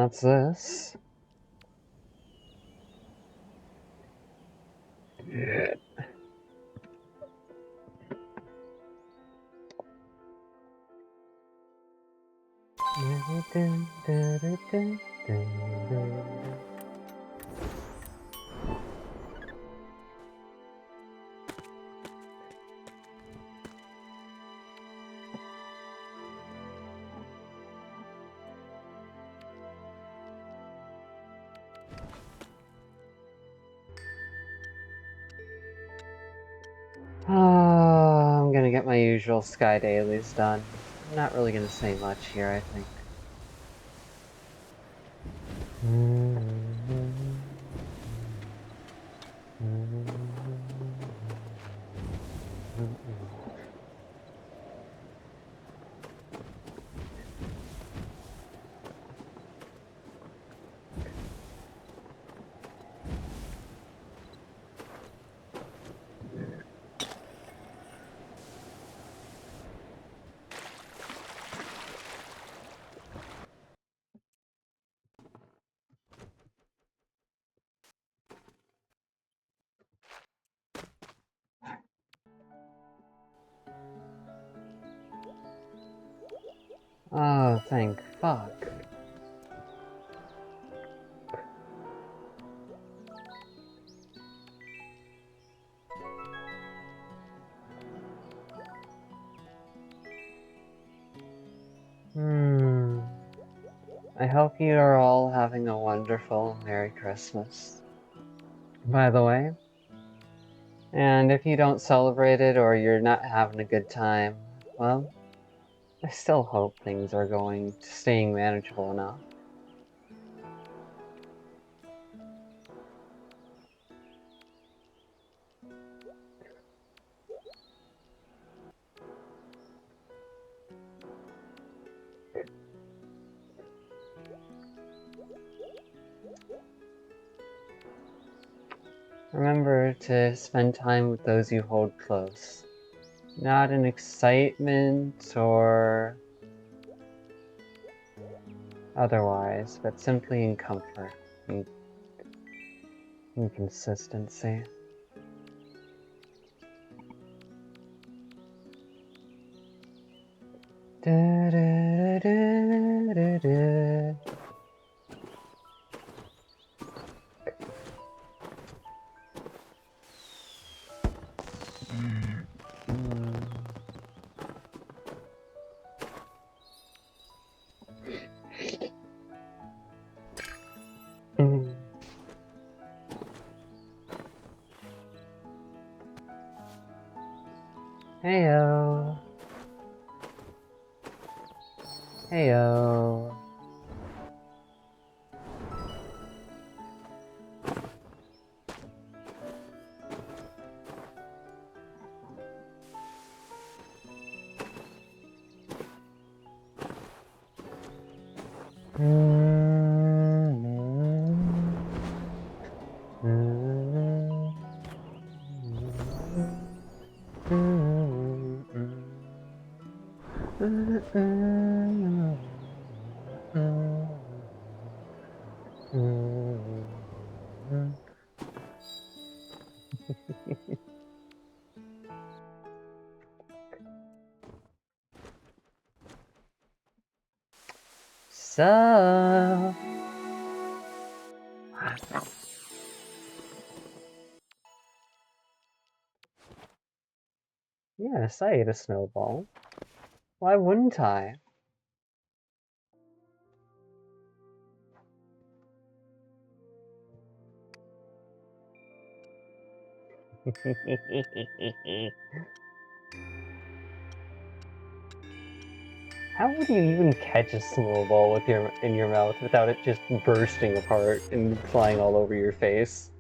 That's this. Yeah. I'm gonna get my usual sky dailies done. I'm not really gonna say much here, I think. Oh, thank fuck. I hope you are all having a wonderful Merry Christmas, by the way. And if you don't celebrate it or you're not having a good time, well, I still hope things are staying manageable enough. Remember to spend time with those you hold close. Not in excitement or otherwise, but simply in comfort and consistency. Da, da, da, da, da. Heyo. Heyo. So... Yes, I ate a snowball. Why wouldn't I? How would you even catch a snowball in your mouth without it just bursting apart and flying all over your face?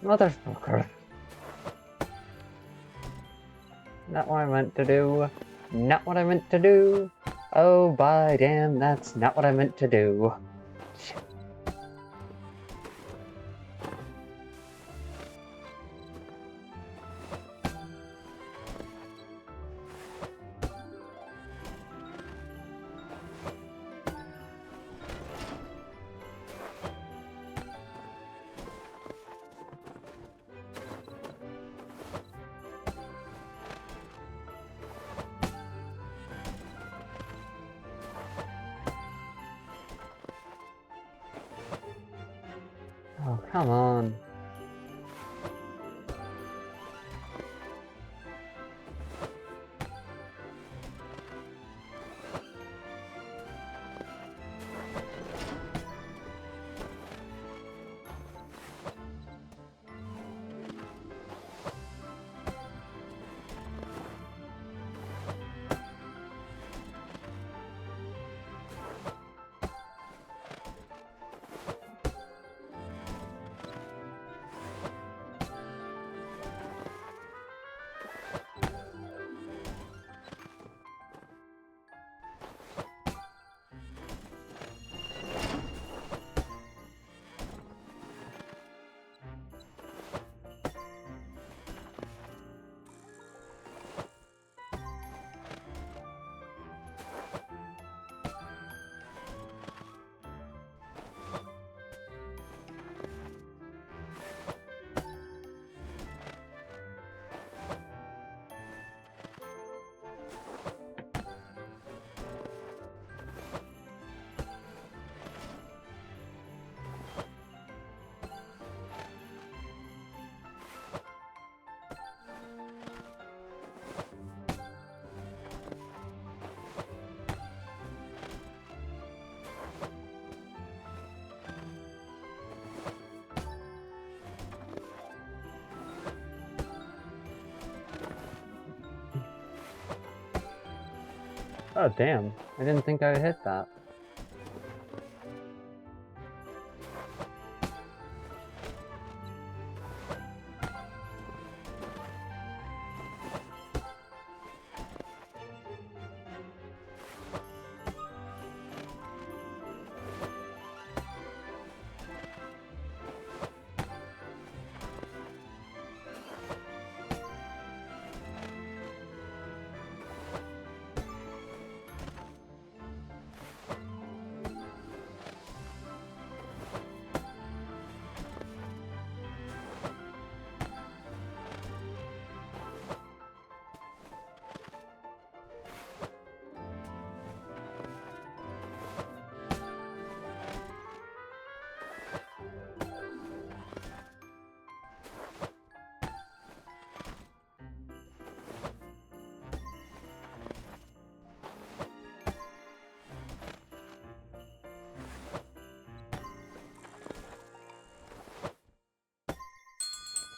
Motherfucker. Not what I meant to do. Not what I meant to do. Oh, by damn, that's not what I meant to do. Shit. Oh, come on. Oh, damn. I didn't think I would hit that.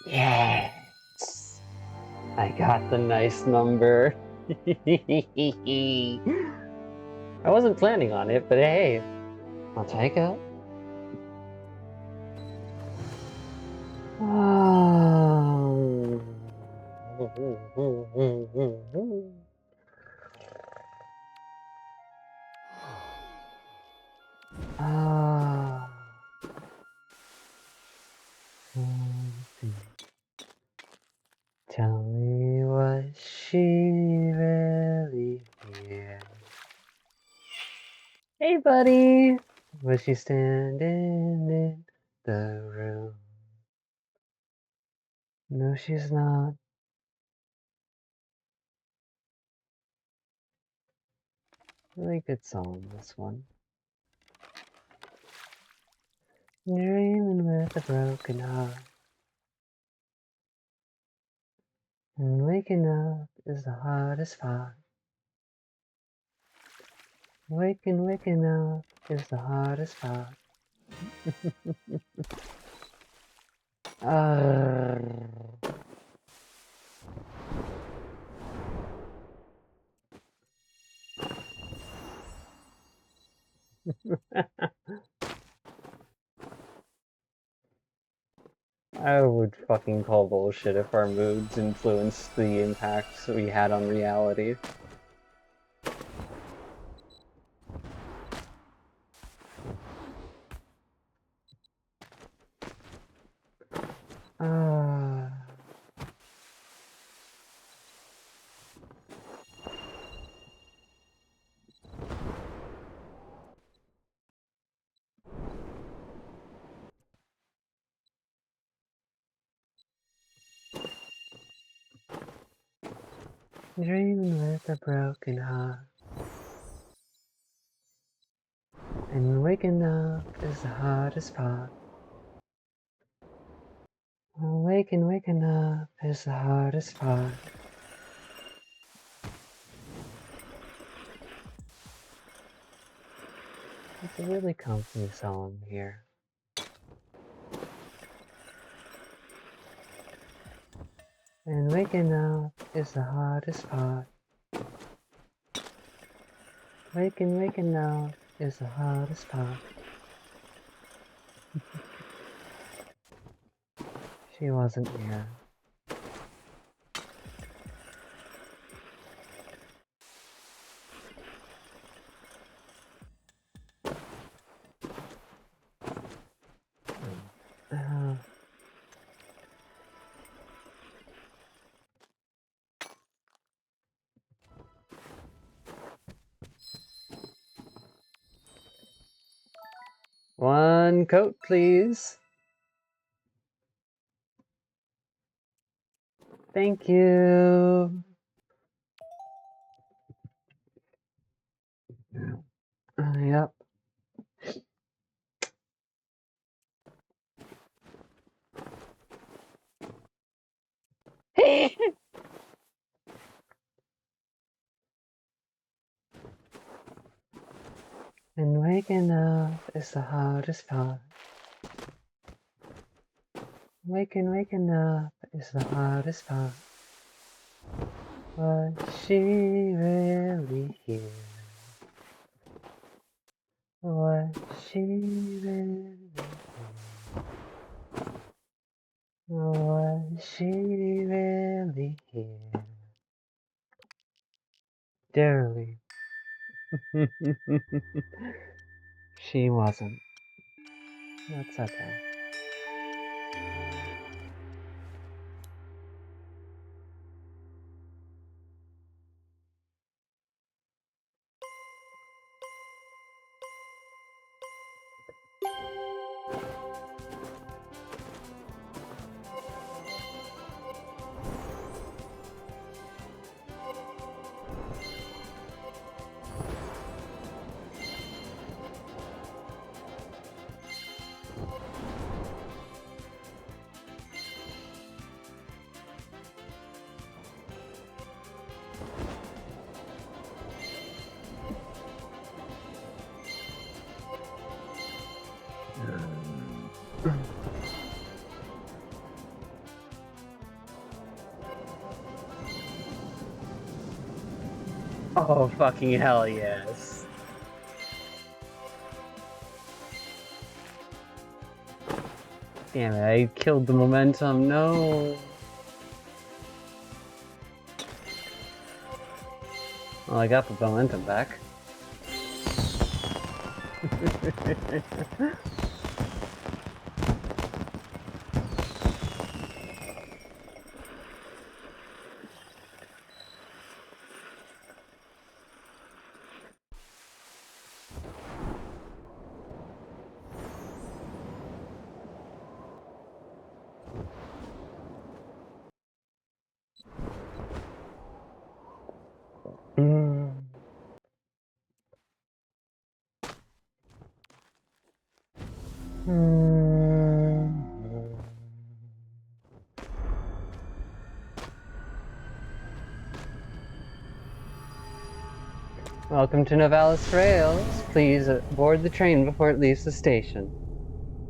Yes! I got the nice number. I wasn't planning on it, but hey, I'll take it. Tell me, was she really here? Hey, buddy! Was she standing in the room? No, she's not. Really good song, this one. Dreaming with a broken heart. And waking up is the hardest part. Waking up is the hardest part. I would fucking call bullshit if our moods influenced the impacts we had on reality. Dreaming with a broken heart, and waking up is the hardest part. Waking up is the hardest part. It's a really comfy song here. And waking up is the hardest part. Waking up is the hardest part. She wasn't here. One coat, please. Thank you. Yep. And waking up is the hardest part. Waking up is the hardest part. Was she really here? Was she really here? Was she really here? Dearly. She wasn't. That's okay. Oh, fucking hell yes. Damn it, I killed the momentum, no. Well, I got the momentum back. Welcome to Novalis Trails. Please board the train before it leaves the station.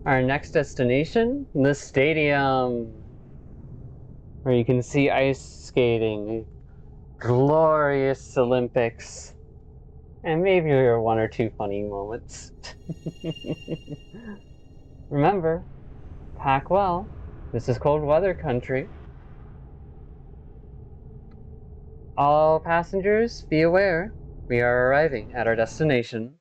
Our next destination, the stadium, where you can see ice skating, glorious Olympics, and maybe one or two funny moments. Remember, pack well, This is cold weather country. All passengers, be aware. We are arriving at our destination.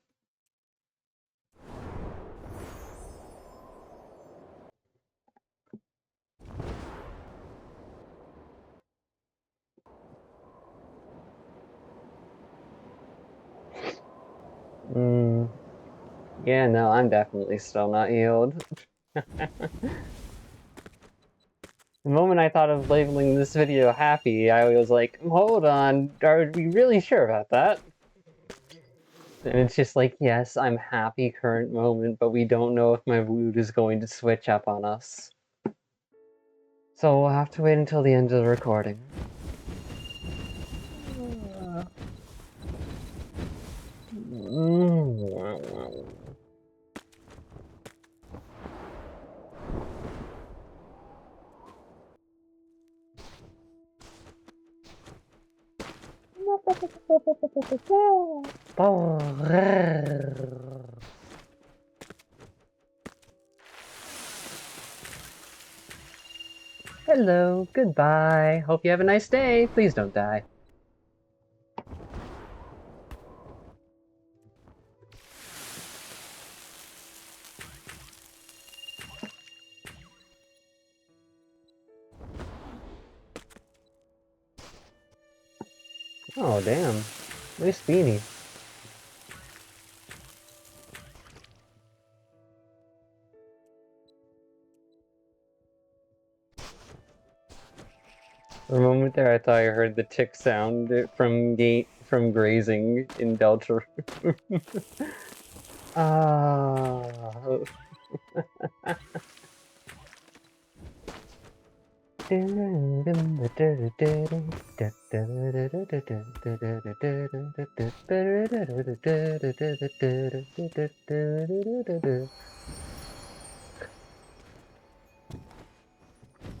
Yeah, no, I'm definitely still not healed. The moment I thought of labeling this video happy, I was like, hold on, are we really sure about that? And it's just like, yes, I'm happy current moment, but we don't know if my mood is going to switch up on us. So we'll have to wait until the end of the recording. Hello, goodbye. Hope you have a nice day. Please don't die. Oh, damn. Nice beanie. For a moment there, I thought I heard the tick sound from grazing in Delta. Ah.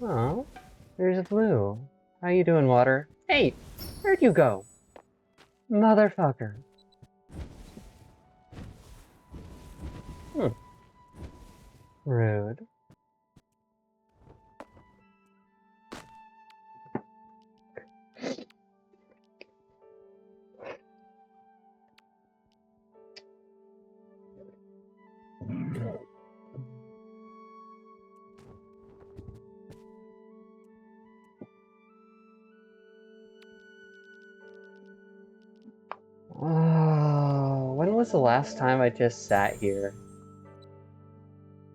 Oh, there's Blue. How you doing, Water? Hey, where'd you go? Motherfucker. Rude. Oh, when was the last time I just sat here?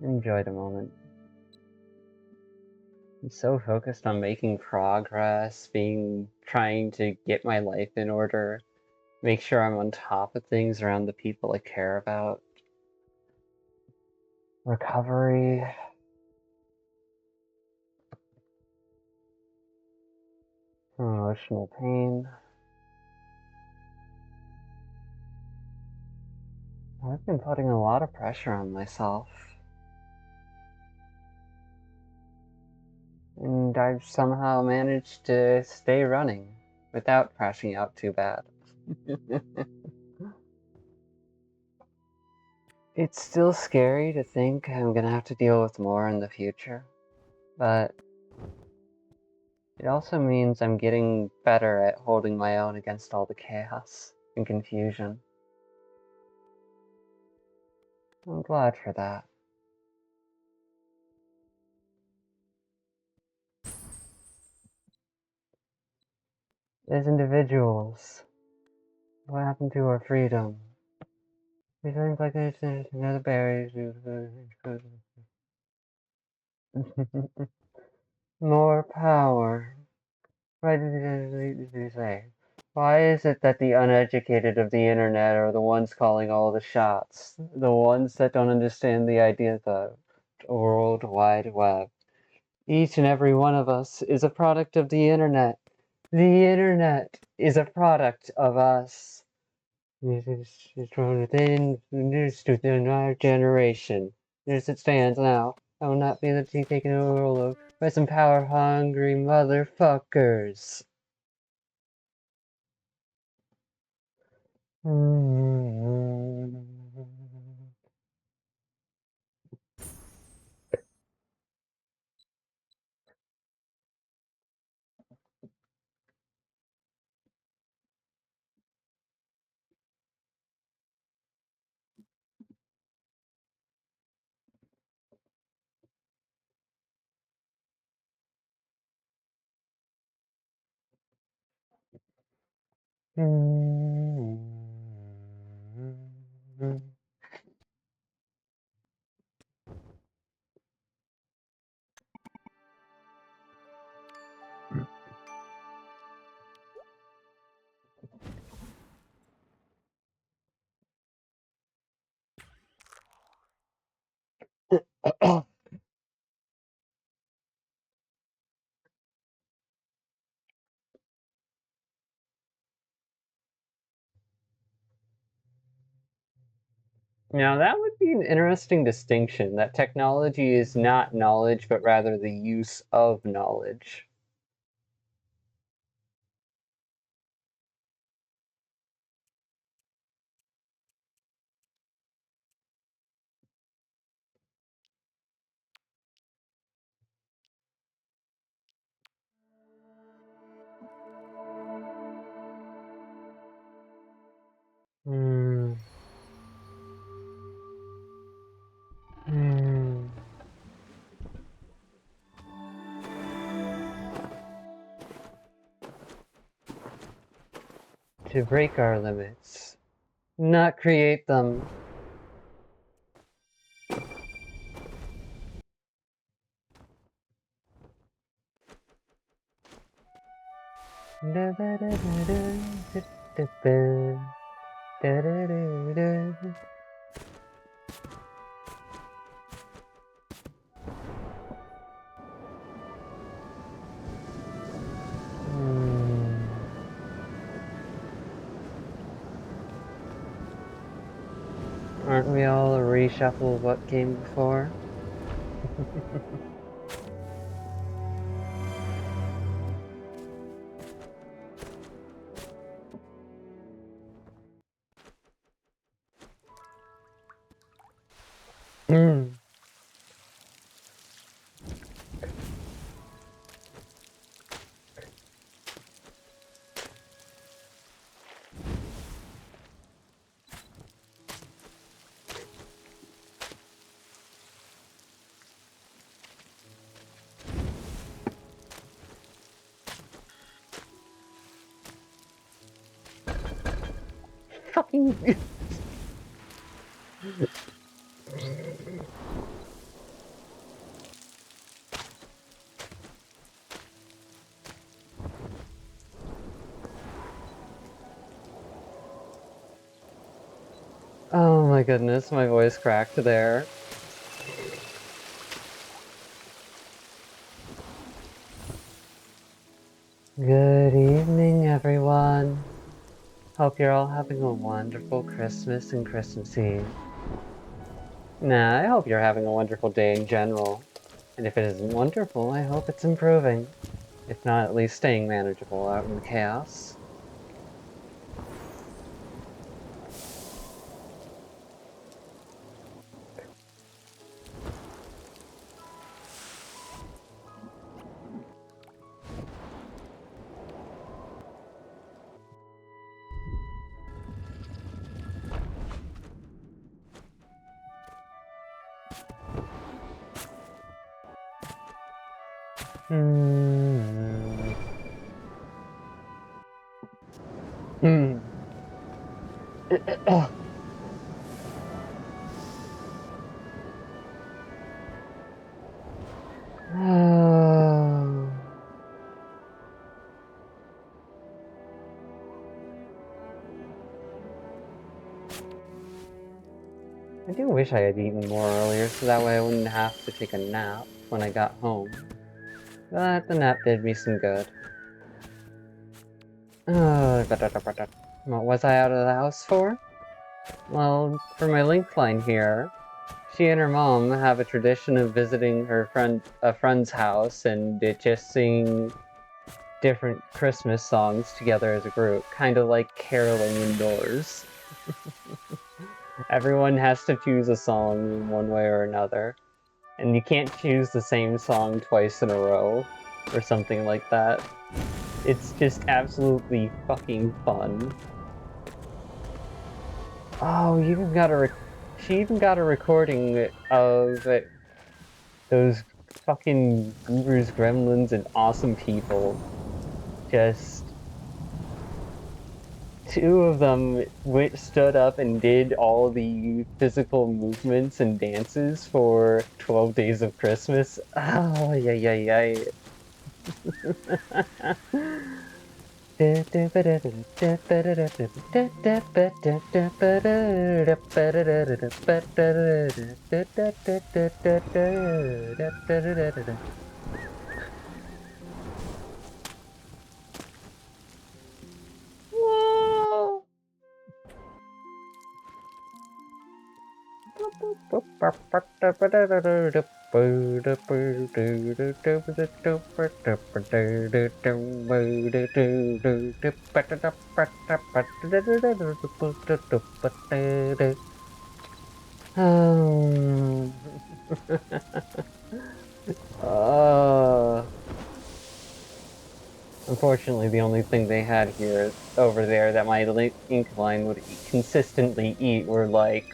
Enjoyed a moment. I'm so focused on making progress, trying to get my life in order, make sure I'm on top of things around the people I care about. Recovery. From emotional pain. I've been putting a lot of pressure on myself. And I've somehow managed to stay running without crashing out too bad. It's still scary to think I'm gonna have to deal with more in the future, but it also means I'm getting better at holding my own against all the chaos and confusion. I'm glad for that. As individuals, what happened to our freedom? We think like there's another berries. More power. What did you say? Why is it that the uneducated of the internet are the ones calling all the shots? The ones that don't understand the idea of the World Wide Web. Each and every one of us is a product of the internet. The internet is a product of us. It's from within our generation. As it stands now, I will not be taken over by some power-hungry motherfuckers. Now, that would be an interesting distinction, that technology is not knowledge, but rather the use of knowledge. Hmm. Hmm. To break our limits, not create them. Aren't we all a reshuffle of what came before? Fucking. Oh my goodness, my voice cracked there. Good evening, everyone. Hope you're all having a wonderful Christmas and Christmas Eve. Nah, I hope you're having a wonderful day in general. And if it isn't wonderful, I hope it's improving. If not, at least staying manageable out in the chaos. Hmm. Hmm. Oh. I do wish I had eaten more earlier so that way I wouldn't have to take a nap when I got home. But the nap did me some good. What was I out of the house for? Well, for my link line here, she and her mom have a tradition of visiting a friend's house and just singing different Christmas songs together as a group, kind of like caroling indoors. Everyone has to choose a song in one way or another, and you can't choose the same song twice in a row, or something like that. It's just absolutely fucking fun. Oh, she even got a recording of those fucking Goobers, Gremlins, and awesome people just two of them stood up and did all the physical movements and dances for 12 Days of Christmas. Oh, yeah, yeah, yeah. uh, Unfortunately, the only thing they had here over there that my ink line would consistently eat were like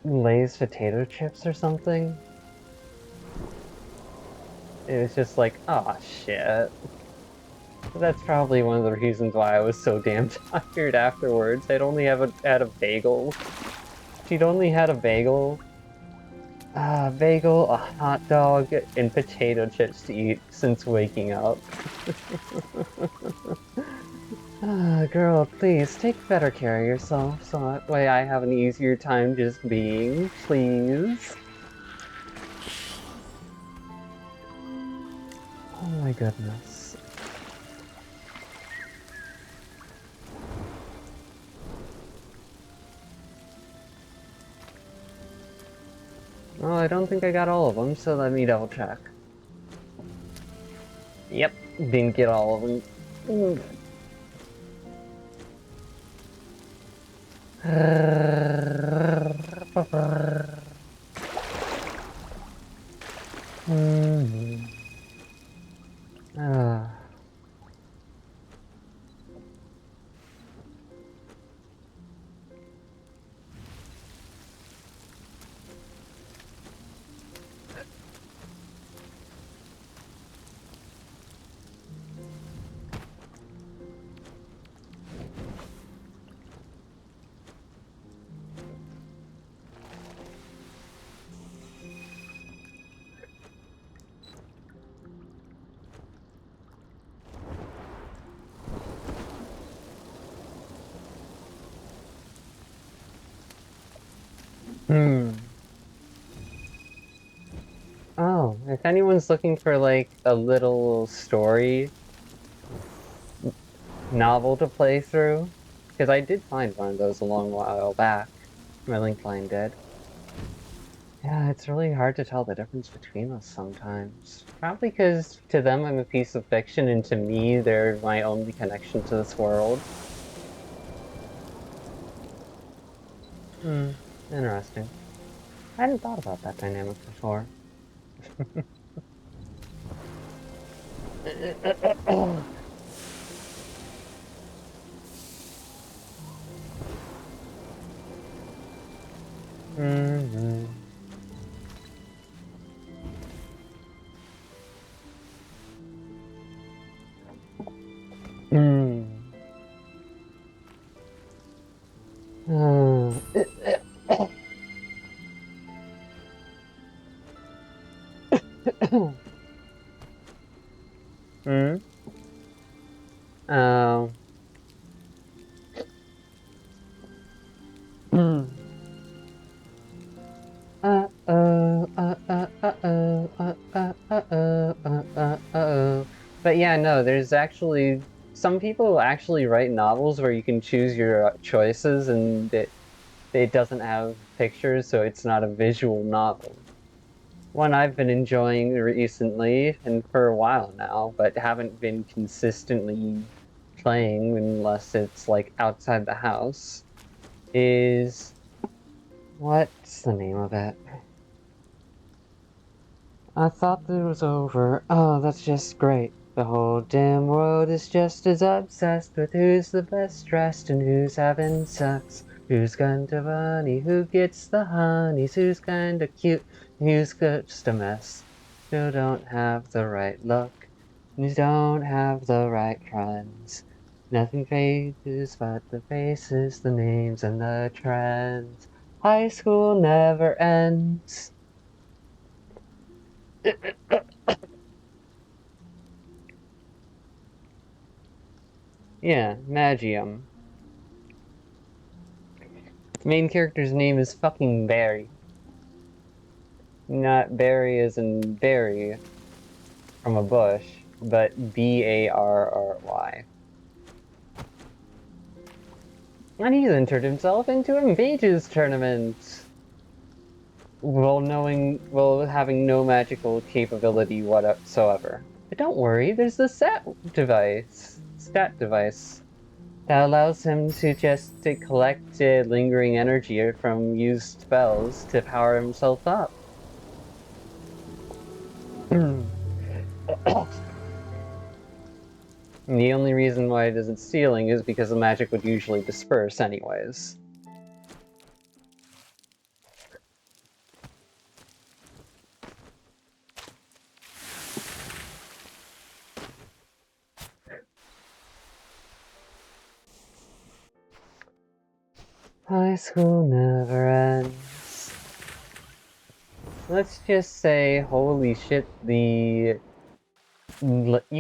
Lay's potato chips or something. It was just like, oh shit. That's probably one of the reasons why I was so damn tired afterwards. I'd only had a bagel. She'd only had a bagel, a hot dog, and potato chips to eat since waking up. Girl, please take better care of yourself so that way I have an easier time just being, please. Oh my goodness. Oh, I don't think I got all of them, so let me double check. Yep, didn't get all of them. Oh, if anyone's looking for like a little story novel to play through, because I did find one of those a long while back. My link line did. Yeah, it's really hard to tell the difference between us sometimes. Probably because to them I'm a piece of fiction, and to me they're my only connection to this world. Hmm, interesting. I hadn't thought about that dynamic before. Mm-hmm. Mm. Hmm? Oh. Mm. Uh-oh, uh-oh, uh-oh, uh-oh, uh-oh. But yeah, no, there's actually some people actually write novels where you can choose your choices and it doesn't have pictures, so it's not a visual novel. One I've been enjoying recently and for a while now, but haven't been consistently playing unless it's like outside the house, is what's the name of it? I thought it was over. Oh, that's just great. The whole damn world is just as obsessed with who's the best dressed and who's having sex. Who's kinda funny, who gets the honeys, who's kinda cute, who's just a mess. Who don't have the right look, who don't have the right friends. Nothing fades but the faces, the names, and the trends. High school never ends. Yeah, Magium. Main character's name is fucking Barry. Not Barry as in berry from a bush, but Barry. And he's entered himself into a mages tournament. While having no magical capability whatsoever. But don't worry, there's the stat device, that allows him to just collect lingering energy from used spells to power himself up. The only reason why it isn't stealing is because the magic would usually disperse anyways. High school never ends. Let's just say, holy shit, you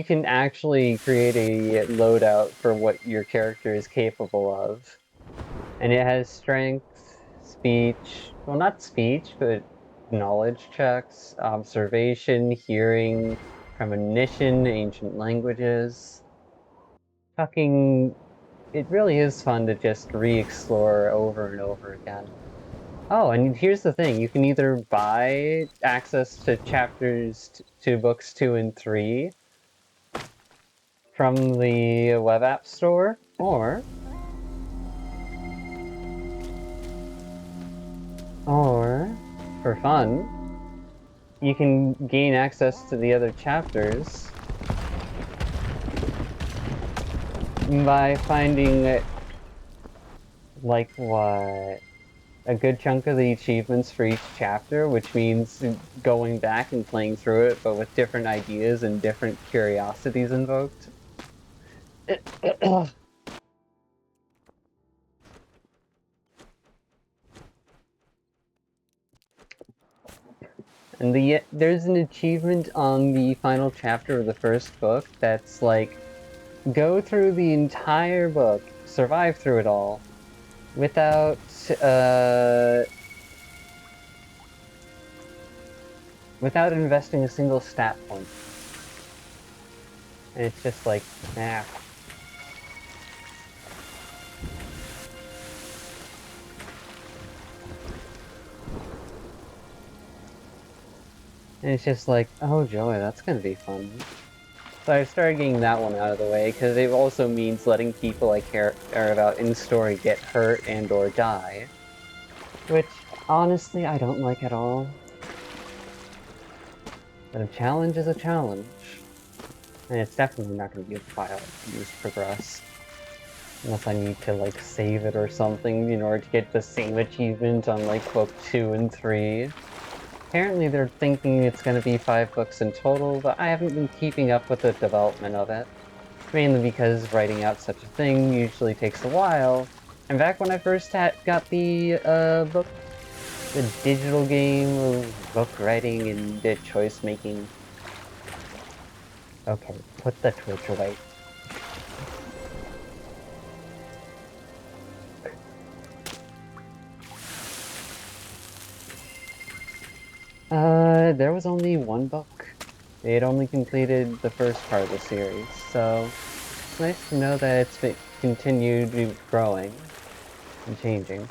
can actually create a loadout for what your character is capable of. And it has strength, speech, well, not speech, but knowledge checks, observation, hearing, premonition, ancient languages. Fucking, it really is fun to just re-explore over and over again. Oh, and here's the thing, you can either buy access to to books 2 and 3 from the web app store, or for fun, you can gain access to the other chapters by finding, like, what, a good chunk of the achievements for each chapter, which means going back and playing through it, but with different ideas and different curiosities invoked. And there's an achievement on the final chapter of the first book that's like, go through the entire book, survive through it all, without investing a single stat point. And it's just like, nah. And it's just like, oh joy, that's gonna be fun. So I started getting that one out of the way, because it also means letting people I care about in story get hurt and or die. Which, honestly, I don't like at all. But a challenge is a challenge. And it's definitely not going to be a file use progress. Unless I need to, like, save it or something in order to get the same achievement on, like, book 2 and 3. Apparently they're thinking it's going to be 5 books in total, but I haven't been keeping up with the development of it. Mainly because writing out such a thing usually takes a while. And back when I first got the digital game of book writing and choice making. Okay, put the Twitch away. There was only one book. They had only completed the first part of the series, so it's nice to know that it's been continued growing and changing.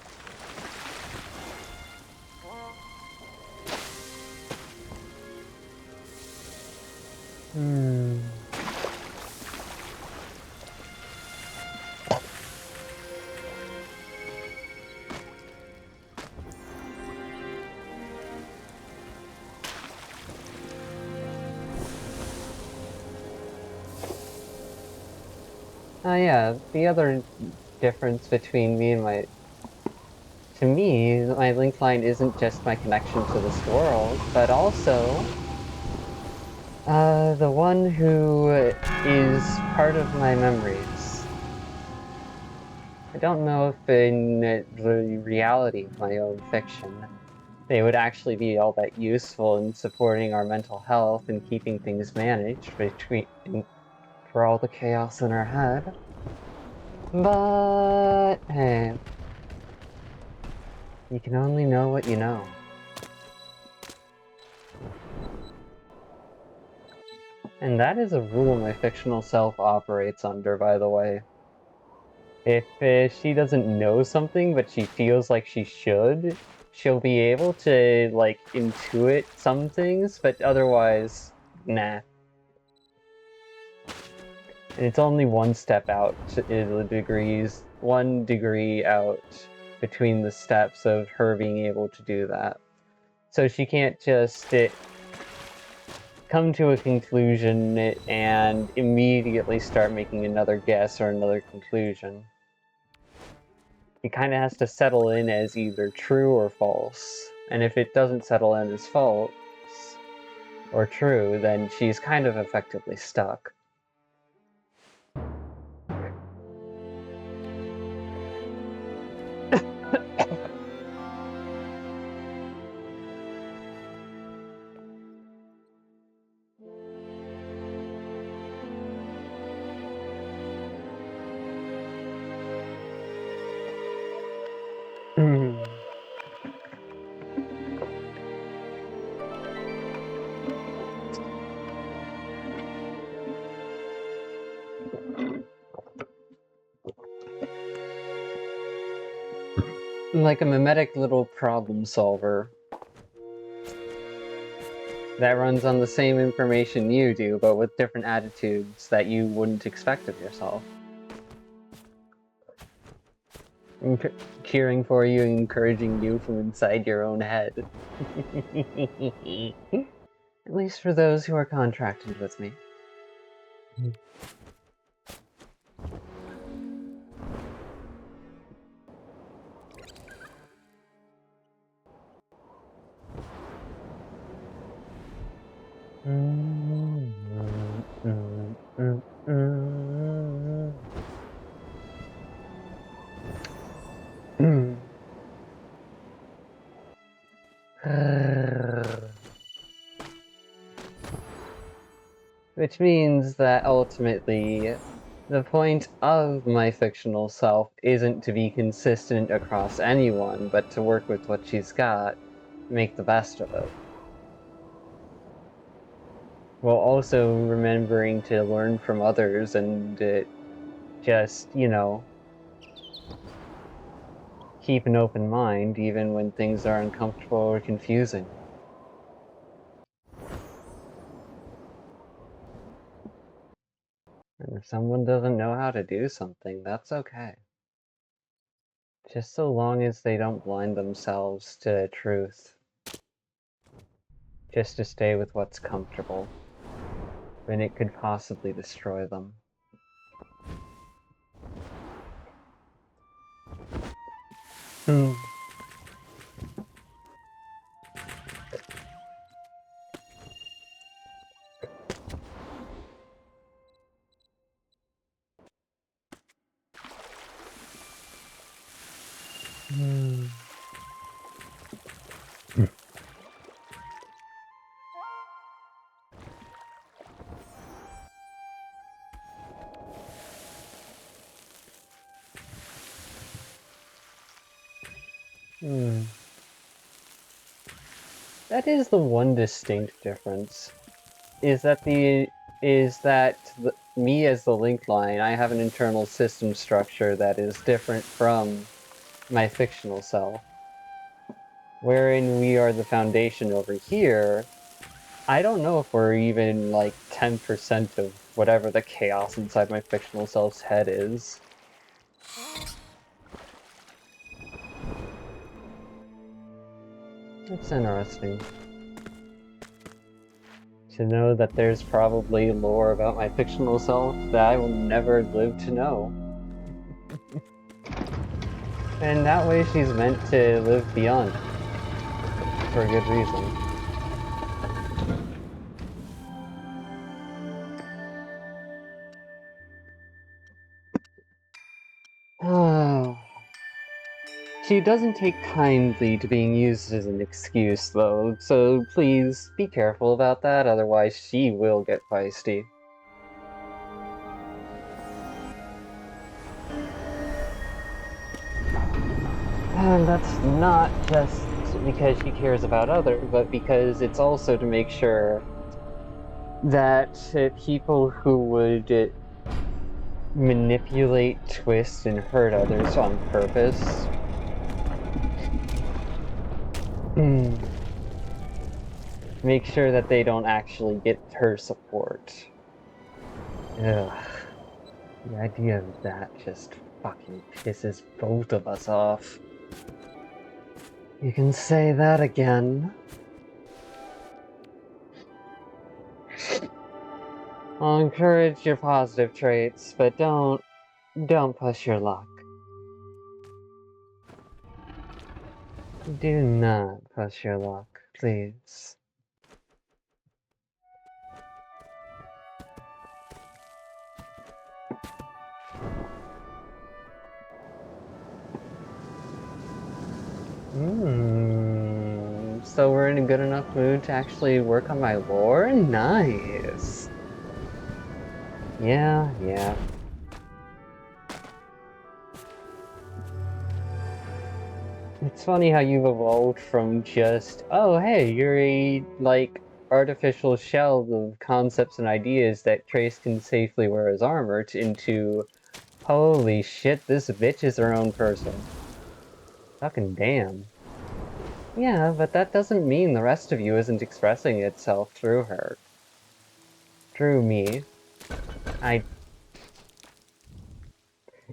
Yeah, the other difference between to me, my link line isn't just my connection to this world, but also the one who is part of my memories. I don't know if in the reality of my own fiction, they would actually be all that useful in supporting our mental health and keeping things managed for all the chaos in our head. But hey, you can only know what you know. And that is a rule my fictional self operates under, by the way. If she doesn't know something, but she feels like she should, she'll be able to, like, intuit some things, but otherwise, nah. And it's only one step out one degree out between the steps of her being able to do that. So she can't just come to a conclusion and immediately start making another guess or another conclusion. It kind of has to settle in as either true or false. And if it doesn't settle in as false or true, then she's kind of effectively stuck. Like a mimetic little problem solver that runs on the same information you do, but with different attitudes that you wouldn't expect of yourself. Cheering for you, encouraging you from inside your own head. At least for those who are contracted with me. Which means that ultimately, the point of my fictional self isn't to be consistent across anyone, but to work with what she's got, make the best of it. While also remembering to learn from others and just, you know, keep an open mind even when things are uncomfortable or confusing. And if someone doesn't know how to do something, that's okay. Just so long as they don't blind themselves to truth. Just to stay with what's comfortable, when it could possibly destroy them. That is the one distinct difference. Is that me as the link line, I have an internal system structure that is different from my fictional self. Wherein we are the foundation over here, I don't know if we're even like 10% of whatever the chaos inside my fictional self's head is. It's interesting to know that there's probably lore about my fictional self that I will never live to know. And that way she's meant to live beyond it, for a good reason. Oh. She doesn't take kindly to being used as an excuse, though, so please be careful about that, otherwise she will get feisty. And that's not just because she cares about others, but because it's also to make sure that people who would manipulate, twist, and hurt others on purpose make sure that they don't actually get her support. Ugh. The idea of that just fucking pisses both of us off. You can say that again. I'll encourage your positive traits, but don't push your luck. Do not push your luck, please. So we're in a good enough mood to actually work on my lore? Nice! Yeah. It's funny how you've evolved from just, oh hey, you're a, like, artificial shell of concepts and ideas that Trace can safely wear as armor into, holy shit, this bitch is her own person. Fucking damn. Yeah, but that doesn't mean the rest of you isn't expressing itself through her. Through me.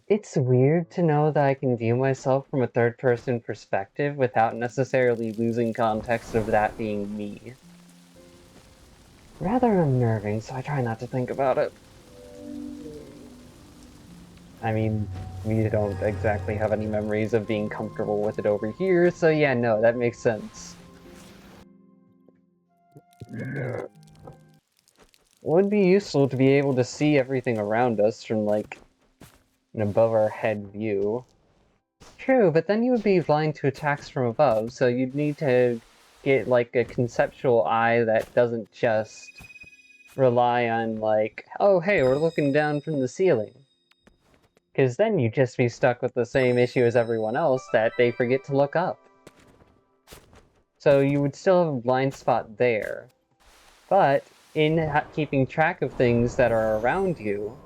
It's weird to know that I can view myself from a third-person perspective without necessarily losing context of that being me. Rather unnerving, so I try not to think about it. I mean, we don't exactly have any memories of being comfortable with it over here, so yeah, no, that makes sense. It would be useful to be able to see everything around us from, like, an above-our-head view. True, but then you would be blind to attacks from above, so you'd need to get, like, a conceptual eye that doesn't just rely on, like, oh, hey, we're looking down from the ceiling. Because then you'd just be stuck with the same issue as everyone else, that they forget to look up. So you would still have a blind spot there. But in keeping track of things that are around you,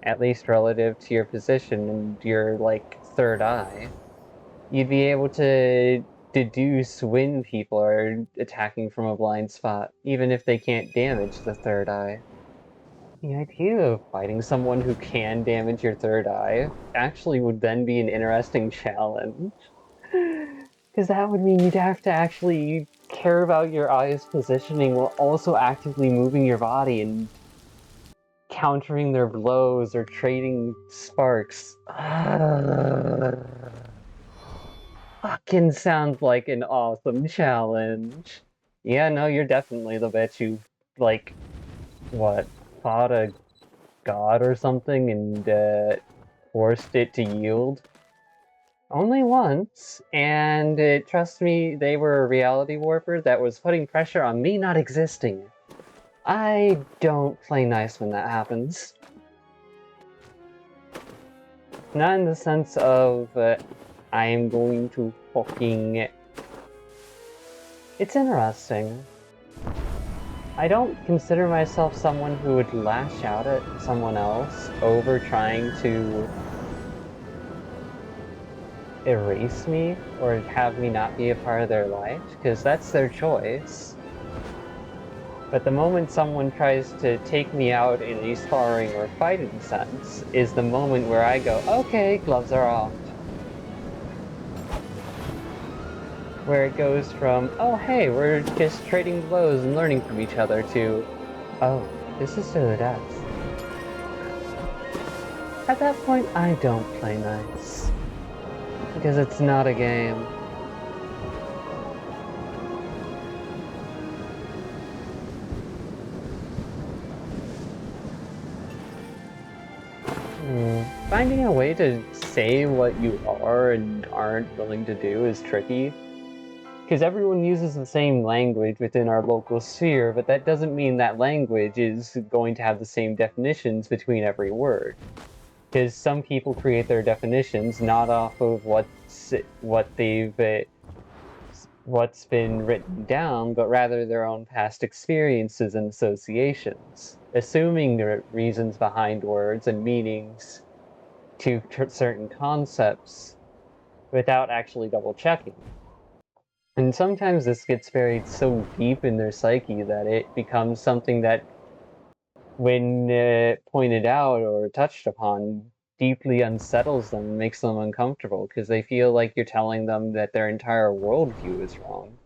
at least relative to your position and your, like, third eye, you'd be able to deduce when people are attacking from a blind spot, even if they can't damage the third eye. The idea of fighting someone who can damage your third eye actually would then be an interesting challenge. Because that would mean you'd have to actually care about your eye's positioning while also actively moving your body and countering their blows or trading sparks. Fucking sounds like an awesome challenge. Yeah, no, you're definitely the bitch who, like, what, fought a god or something and forced it to yield? Only once, and trust me, they were a reality warper that was putting pressure on me not existing. I don't play nice when that happens. Not in the sense of, I am going to fucking... It's interesting. I don't consider myself someone who would lash out at someone else over trying to erase me or have me not be a part of their life, because that's their choice. But the moment someone tries to take me out in a sparring or fighting sense is the moment where I go, okay, gloves are off. Where it goes from, oh hey, we're just trading blows and learning from each other, to, oh, this is to the death. At that point, I don't play nice. Because it's not a game. finding a way to say what you are and aren't willing to do is tricky. Because everyone uses the same language within our local sphere, but that doesn't mean that language is going to have the same definitions between every word. Because some people create their definitions not off of what's been written down, but rather their own past experiences and associations, assuming the reasons behind words and meanings to certain concepts without actually double checking. And sometimes this gets buried so deep in their psyche that it becomes something that, when pointed out or touched upon, deeply unsettles them and makes them uncomfortable because they feel like you're telling them that their entire worldview is wrong.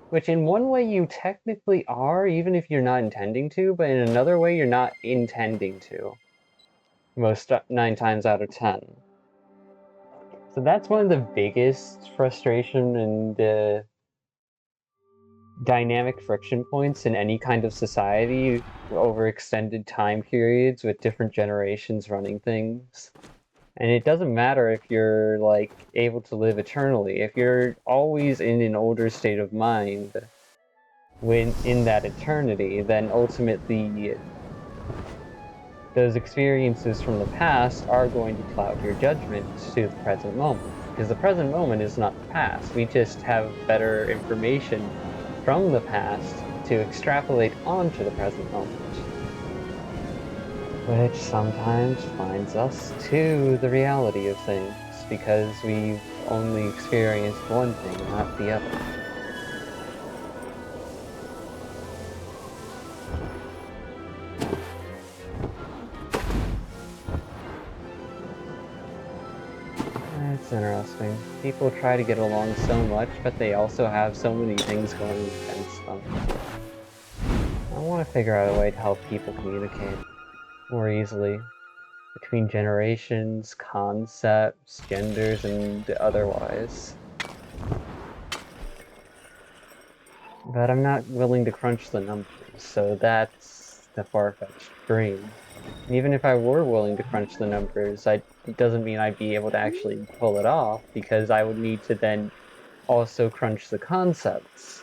Which in one way you technically are, even if you're not intending to, but in another way you're not intending to. Most 9 times out of 10. So that's one of the biggest frustration and dynamic friction points in any kind of society over extended time periods with different generations running things. And it doesn't matter if you're, like, able to live eternally. If you're always in an older state of mind when in that eternity, then ultimately those experiences from the past are going to cloud your judgment to the present moment. Because the present moment is not the past. We just have better information from the past to extrapolate onto the present moment. Which sometimes finds us to the reality of things, because we've only experienced one thing, not the other. It's interesting. People try to get along so much, but they also have so many things going against them. I want to figure out a way to help people communicate more easily between generations, concepts, genders, and otherwise. But I'm not willing to crunch the numbers, so that's the far-fetched dream. And even if I were willing to crunch the numbers, it doesn't mean I'd be able to actually pull it off, because I would need to then also crunch the concepts.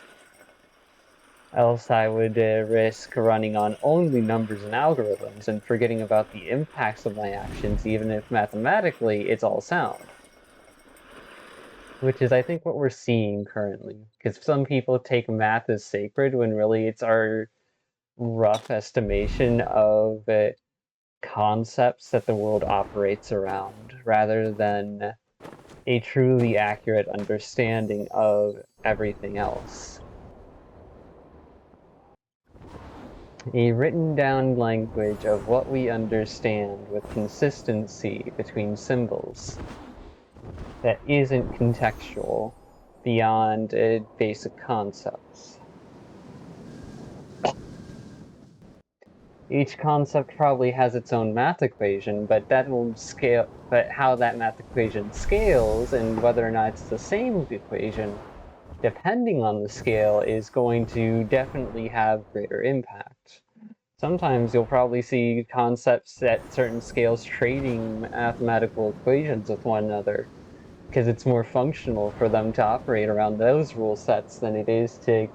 Else I would risk running on only numbers and algorithms and forgetting about the impacts of my actions, even if mathematically it's all sound. Which is, I think, what we're seeing currently. Because some people take math as sacred when really it's our rough estimation of concepts that the world operates around, rather than a truly accurate understanding of everything else. A written down language of what we understand with consistency between symbols that isn't contextual beyond basic concepts. Each concept probably has its own math equation, but how that math equation scales and whether or not it's the same equation, depending on the scale, is going to definitely have greater impact. Sometimes you'll probably see concepts at certain scales trading mathematical equations with one another, because it's more functional for them to operate around those rule sets than it is to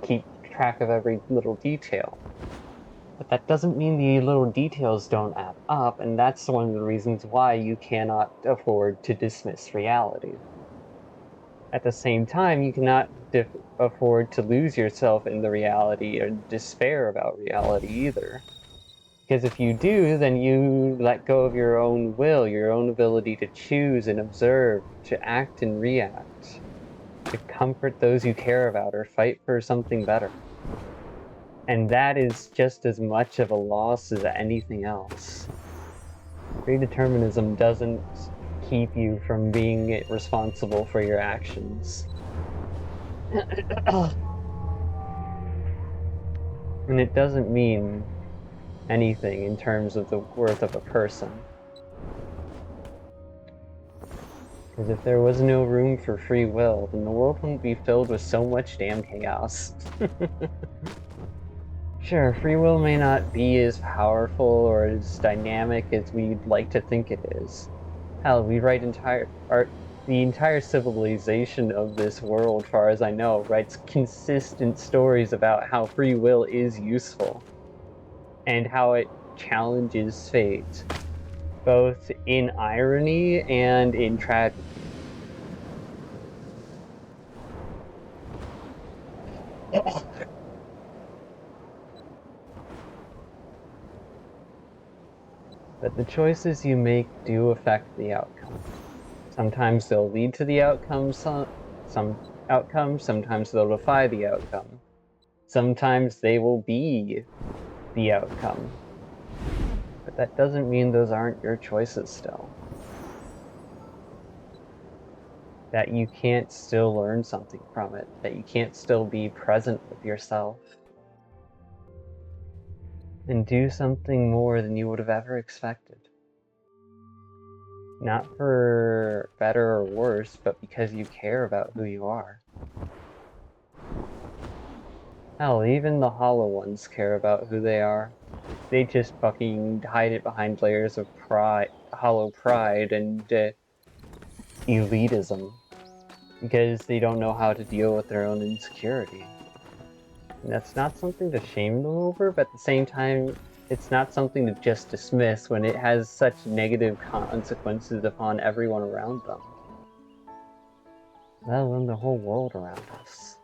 keep track of every little detail. But that doesn't mean the little details don't add up, and that's one of the reasons why you cannot afford to dismiss reality. At the same time, you cannot afford to lose yourself in the reality or despair about reality either. Because if you do, then you let go of your own will, your own ability to choose and observe, to act and react, to comfort those you care about or fight for something better. And that is just as much of a loss as anything else. Predeterminism doesn't keep you from being responsible for your actions. And it doesn't mean anything in terms of the worth of a person. Because if there was no room for free will, then the world wouldn't be filled with so much damn chaos. Sure, free will may not be as powerful or as dynamic as we'd like to think it is, Hell, we write the entire civilization of this world, far as I know, writes consistent stories about how free will is useful and how it challenges fate, both in irony and in tragedy. But the choices you make do affect the outcome. Sometimes they'll lead to the outcome, some outcomes, sometimes they'll defy the outcome. Sometimes they will be the outcome. But that doesn't mean those aren't your choices still. That you can't still learn something from it, that you can't still be present with yourself and do something more than you would have ever expected. Not for better or worse, but because you care about who you are. Hell, even the hollow ones care about who they are. They just fucking hide it behind layers of pride, hollow pride and elitism, because they don't know how to deal with their own insecurity. And that's not something to shame them over, but at the same time, it's not something to just dismiss when it has such negative consequences upon everyone around them, let alone the whole world around us.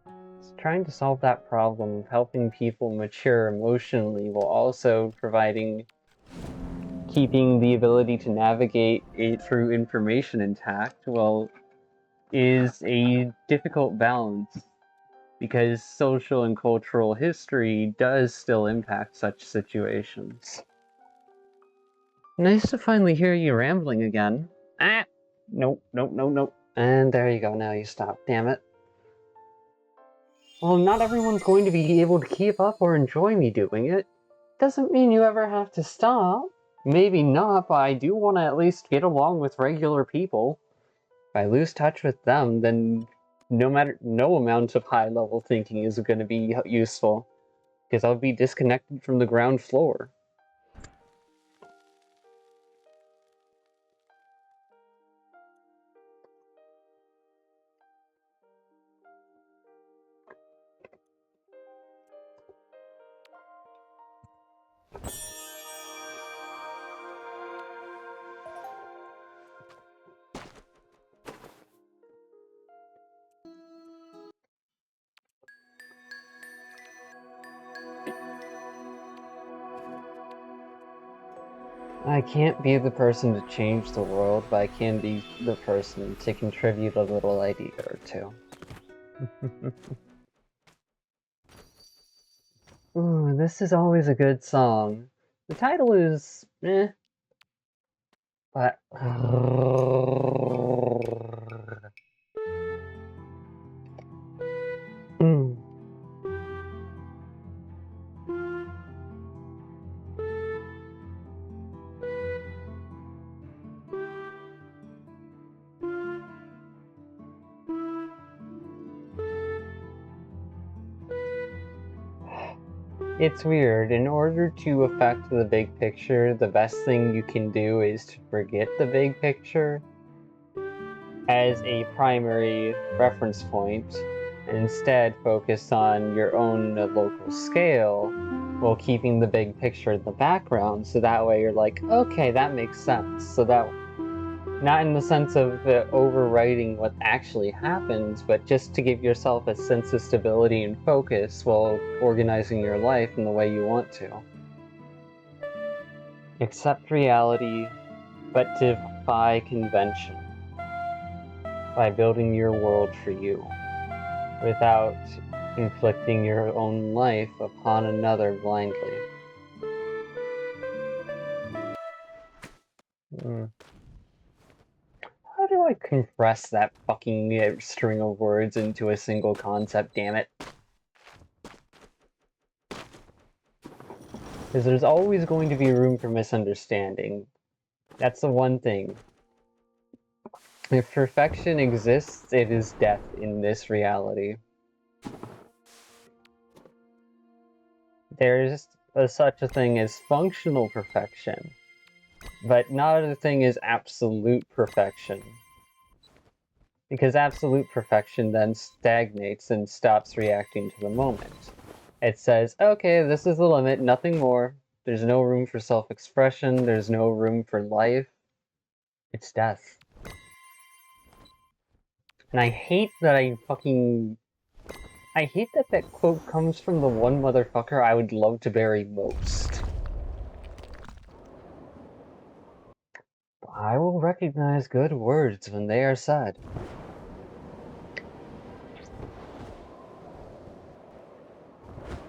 So trying to solve that problem of helping people mature emotionally while also keeping the ability to navigate it through information intact, well, is a difficult balance, because social and cultural history does still impact such situations. Nice to finally hear you rambling again. Ah! Nope, nope, nope, nope. And there you go, now you stop, damn it. Well, not everyone's going to be able to keep up or enjoy me doing it. Doesn't mean you ever have to stop. Maybe not, but I do want to at least get along with regular people. If I lose touch with them, then no amount of high-level thinking is going to be useful, because I'll be disconnected from the ground floor. I can't be the person to change the world, but I can be the person to contribute a little idea or two. Ooh, this is always a good song. The title is eh, but it's weird. In order to affect the big picture, the best thing you can do is to forget the big picture as a primary reference point, and instead focus on your own local scale while keeping the big picture in the background, so that way you're like, okay, that makes sense. So that, not in the sense of overwriting what actually happens, but just to give yourself a sense of stability and focus while organizing your life in the way you want to. Accept reality, but defy convention by building your world for you, without inflicting your own life upon another blindly. How do I compress that fucking string of words into a single concept, damn it? Because there's always going to be room for misunderstanding. That's the one thing. If perfection exists, it is death in this reality. such a thing as functional perfection, but not a thing as absolute perfection. Because absolute perfection then stagnates and stops reacting to the moment. It says, okay, this is the limit, nothing more. There's no room for self-expression, there's no room for life. It's death. And I hate that I hate that that quote comes from the one motherfucker I would love to bury most. I will recognize good words when they are said.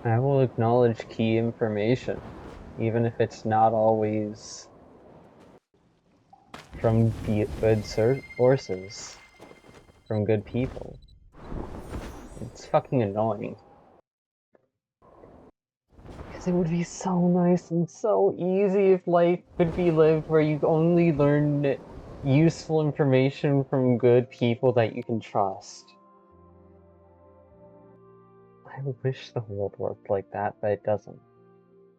I will acknowledge key information, even if it's not always from good sources, from good people. It's fucking annoying. Because it would be so nice and so easy if life could be lived where you only learn useful information from good people that you can trust. I wish the world worked like that, but it doesn't.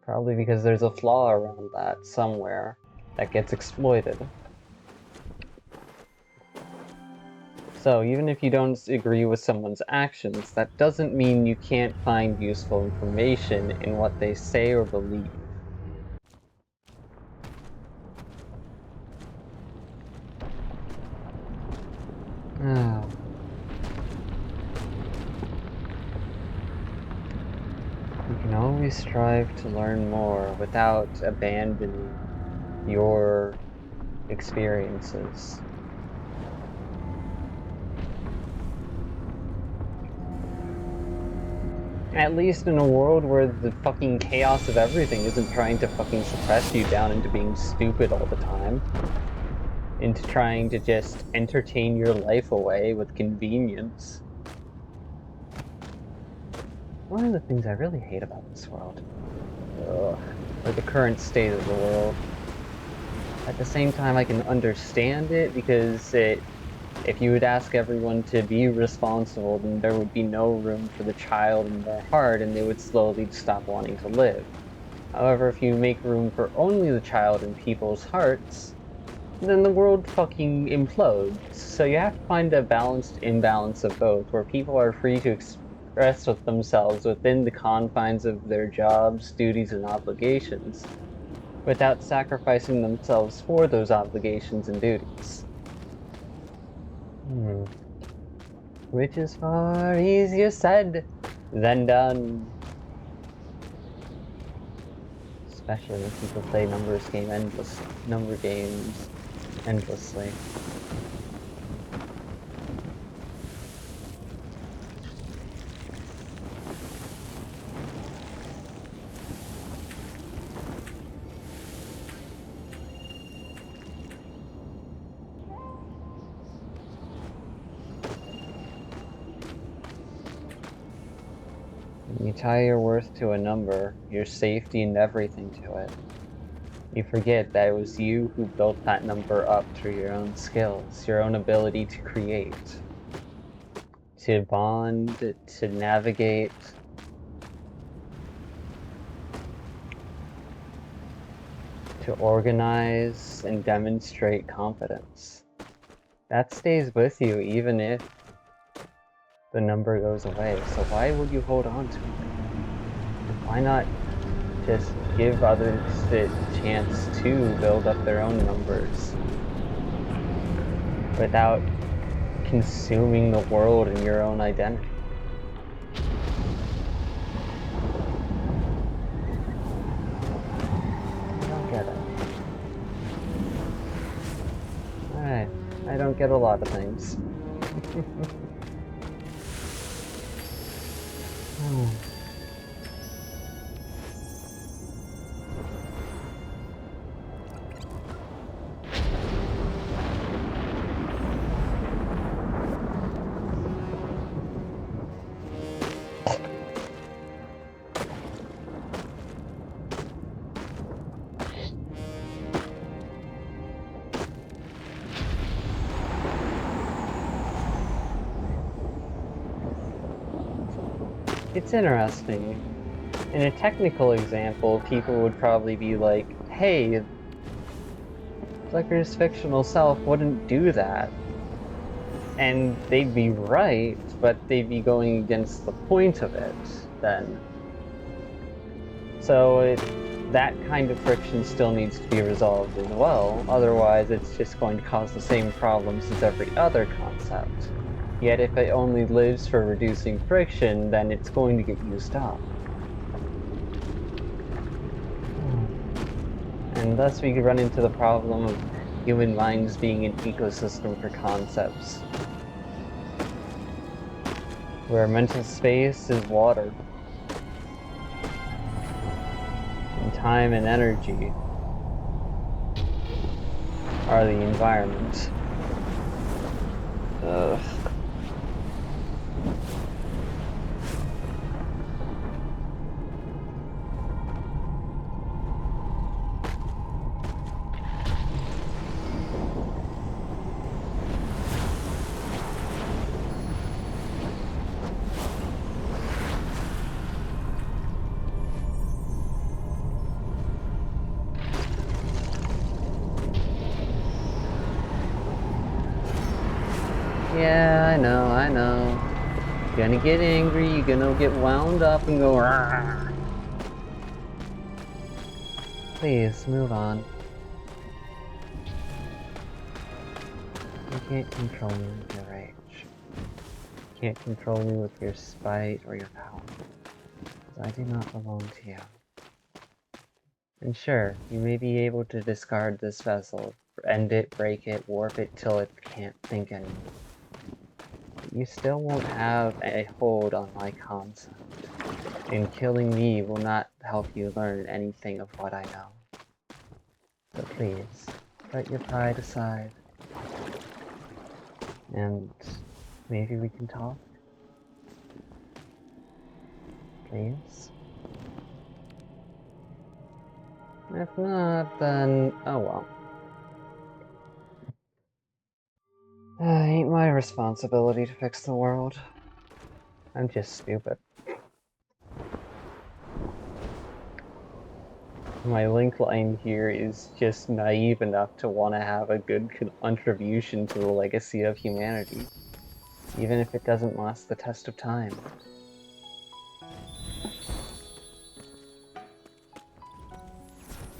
Probably because there's a flaw around that somewhere that gets exploited. So even if you don't agree with someone's actions, that doesn't mean you can't find useful information in what they say or believe. Oh. You can always strive to learn more without abandoning your experiences. At least in a world where the fucking chaos of everything isn't trying to fucking suppress you down into being stupid all the time. Into trying to just entertain your life away with convenience. One of the things I really hate about this world, or the current state of the world, at the same time I can understand it because if you would ask everyone to be responsible, then there would be no room for the child in their heart and they would slowly stop wanting to live. However, if you make room for only the child in people's hearts, then the world fucking implodes. So you have to find a balanced imbalance of both, where people are free to express with themselves within the confines of their jobs, duties, and obligations, without sacrificing themselves for those obligations and duties. Which is far easier said than done. Especially when people play number games endlessly. When you tie your worth to a number, your safety and everything to it, you forget that it was you who built that number up through your own skills, your own ability to create, to bond, to navigate. To organize and demonstrate confidence. That stays with you even if the number goes away, so why would you hold on to it? Why not just give others the chance to build up their own numbers without consuming the world and your own identity? I don't get it. Alright, I don't get a lot of things. It's interesting In a technical example, people would probably be like, hey, Flicker's fictional self wouldn't do that. And they'd be right, but they'd be going against the point of it, then. So that kind of friction still needs to be resolved as well, otherwise it's just going to cause the same problems as every other concept. Yet if it only lives for reducing friction, then it's going to get used up. And thus we run into the problem of human minds being an ecosystem for concepts, where mental space is water, and time and energy are the environment. Ugh. Yeah, I know. You're gonna get angry, you're gonna get wound up and go, "Rah." Please, move on. You can't control me with your rage. You can't control me with your spite or your power. Because I do not belong to you. And sure, you may be able to discard this vessel, end it, break it, warp it till it can't think anymore. You still won't have a hold on my concept, and killing me will not help you learn anything of what I know. So please, put your pride aside, and maybe we can talk? Please? If not, then oh well. Ain't my responsibility to fix the world. I'm just stupid. My link line here is just naive enough to want to have a good contribution to the legacy of humanity, even if it doesn't last the test of time.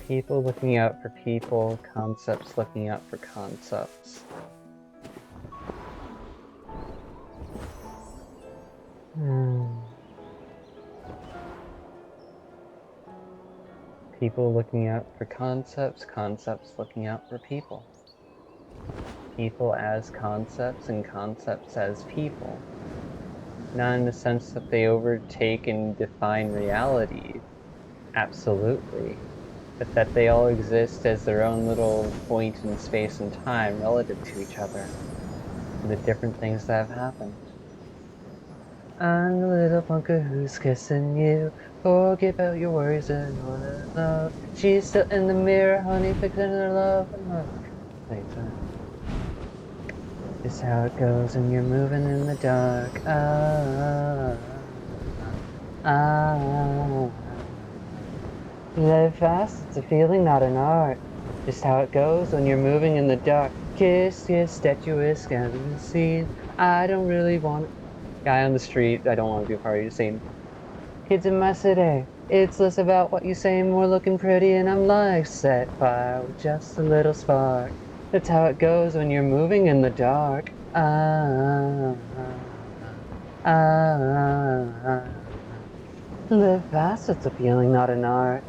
People looking out for people, concepts looking out for concepts. People looking out for concepts, concepts looking out for people. People as concepts and concepts as people. Not in the sense that they overtake and define reality, absolutely, but that they all exist as their own little point in space and time relative to each other, and the different things that have happened. I'm the little punker who's kissing you. Forget about your worries and all that love. She's still in the mirror, honey, fixing her love and love. Later. It's how it goes when you're moving in the dark. Live fast, it's a feeling, not an art. Just how it goes when you're moving in the dark. Kiss, kiss, statuesque, scanning the scene. I don't really want guy on the street, I don't want to be a part of your scene. Kids in my city, it's less about what you say, more looking pretty, and I'm like set fire with just a little spark. That's how it goes when you're moving in the dark. Live fast, it's a feeling, not an art.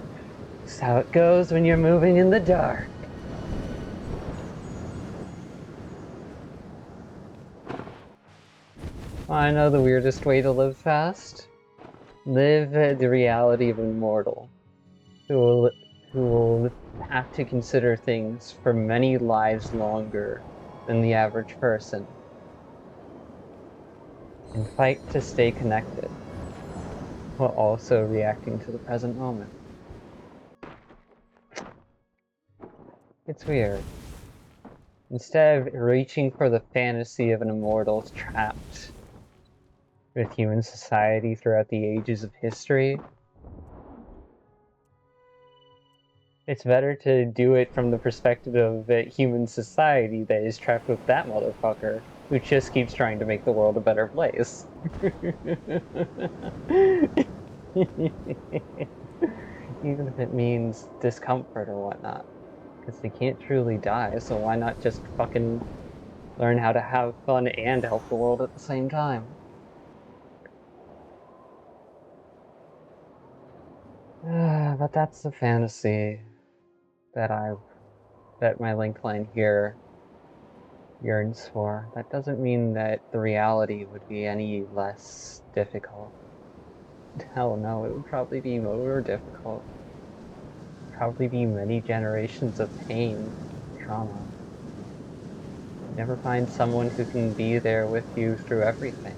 That's how it goes when you're moving in the dark. I know the weirdest way to live fast. Live the reality of an immortal, who will have to consider things for many lives longer than the average person, and fight to stay connected, while also reacting to the present moment. It's weird. Instead of reaching for the fantasy of an immortal trapped with human society throughout the ages of history, It's better to do it from the perspective of a human society that is trapped with that motherfucker who just keeps trying to make the world a better place. Even if it means discomfort or whatnot. Because they can't truly die, so why not just fucking learn how to have fun and help the world at the same time? But that's the fantasy that my link line here yearns for. That doesn't mean that the reality would be any less difficult. Hell no, it would probably be more difficult. Probably be many generations of pain, trauma. You never find someone who can be there with you through everything.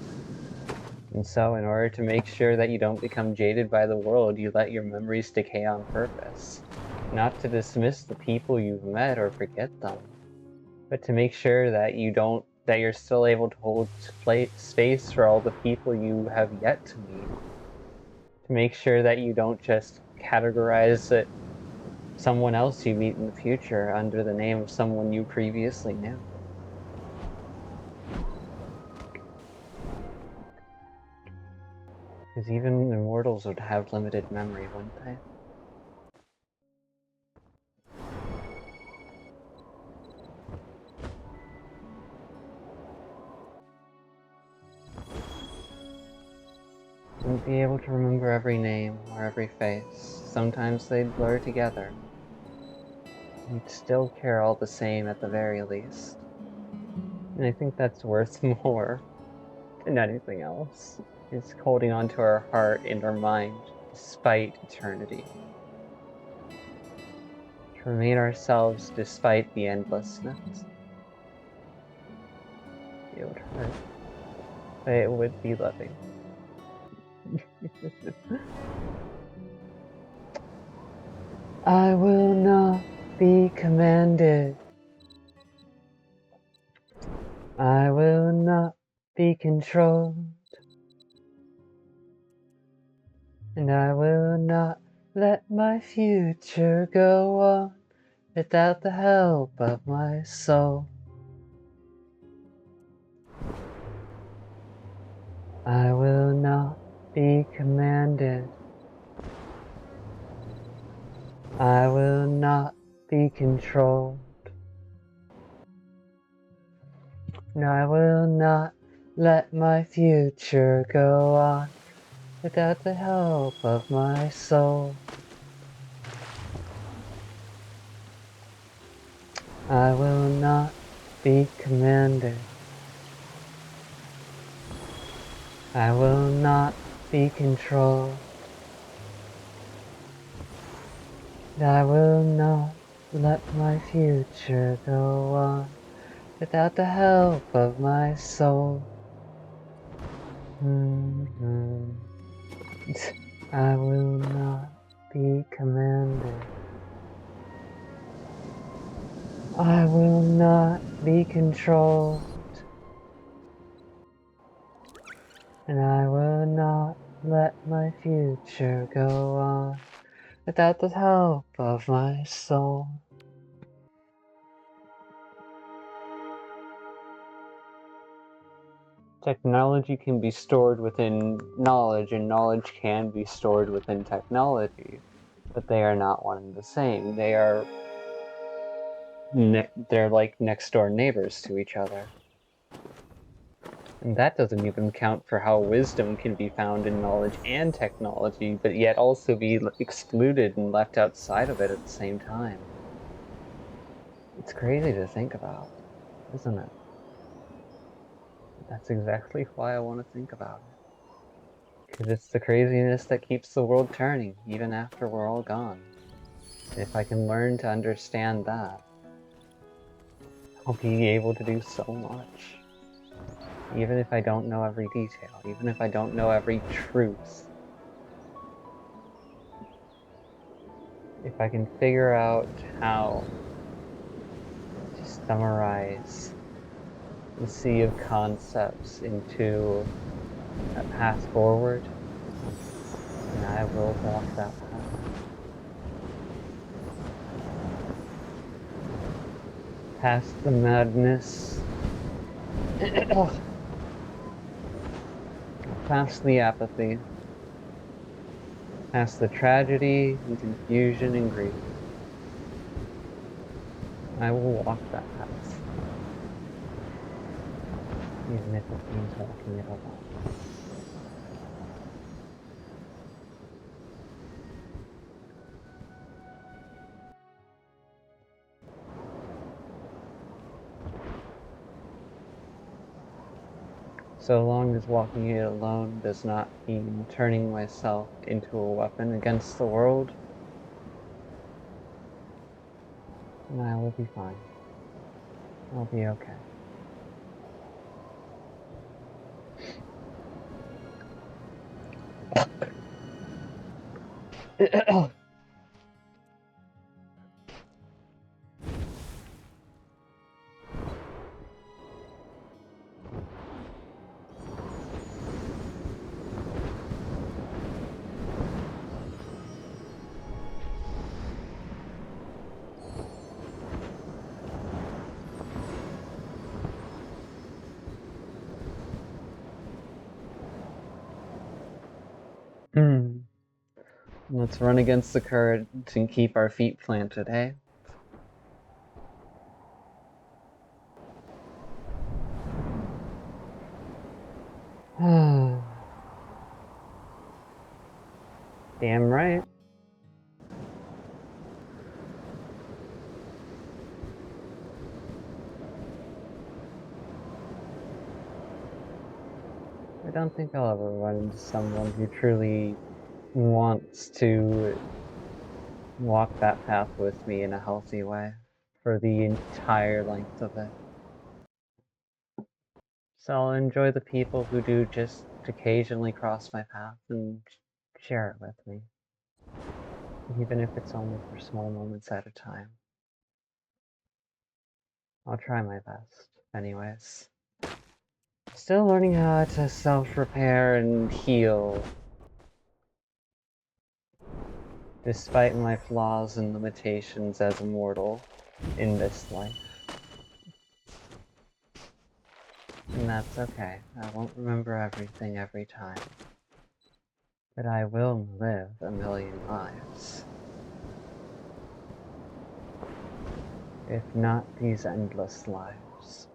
And so, in order to make sure that you don't become jaded by the world, you let your memories decay on purpose. Not to dismiss the people you've met or forget them, but to make sure that you're still able to hold space for all the people you have yet to meet. To make sure that you don't just categorize someone else you meet in the future under the name of someone you previously knew. Because even immortals would have limited memory, wouldn't they? Wouldn't be able to remember every name or every face. Sometimes they'd blur together. You'd still care all the same at the very least. And I think that's worth more than anything else. Is holding on to our heart and our mind despite eternity. To remain ourselves despite the endlessness. It would hurt, but it would be loving. I will not be commanded. I will not be controlled. And I will not let my future go on without the help of my soul. I will not be commanded. I will not be controlled. And I will not let my future go on without the help of my soul. I will not be commanded. I will not be controlled. And I will not let my future go on without the help of my soul. I will not be commanded. I will not be controlled. And I will not let my future go on without the help of my soul. Technology can be stored within knowledge, and knowledge can be stored within technology, but they are not one and the same. They're like next door neighbors to each other. And that doesn't even count for how wisdom can be found in knowledge and technology, but yet also be excluded and left outside of it at the same time. It's crazy to think about, isn't it? That's exactly why I want to think about it. Because it's the craziness that keeps the world turning, even after we're all gone. If I can learn to understand that, I'll be able to do so much. Even if I don't know every detail, even if I don't know every truth. If I can figure out how to summarize the sea of concepts into a path forward, and I will walk that path. Past the madness. Past the apathy. Past the tragedy and confusion and grief. I will walk that path. Even if it means walking it alone. So long as walking it alone does not mean turning myself into a weapon against the world, then I will be fine. I'll be okay. Let's run against the current and keep our feet planted, eh? Damn right. I don't think I'll ever run into someone who truly wants to walk that path with me in a healthy way for the entire length of it. So I'll enjoy the people who do just occasionally cross my path and share it with me. Even if it's only for small moments at a time. I'll try my best, anyways. Still learning how to self-repair and heal. Despite my flaws and limitations as a mortal in this life. And that's okay. I won't remember everything every time. But I will live a million lives. If not these endless lives.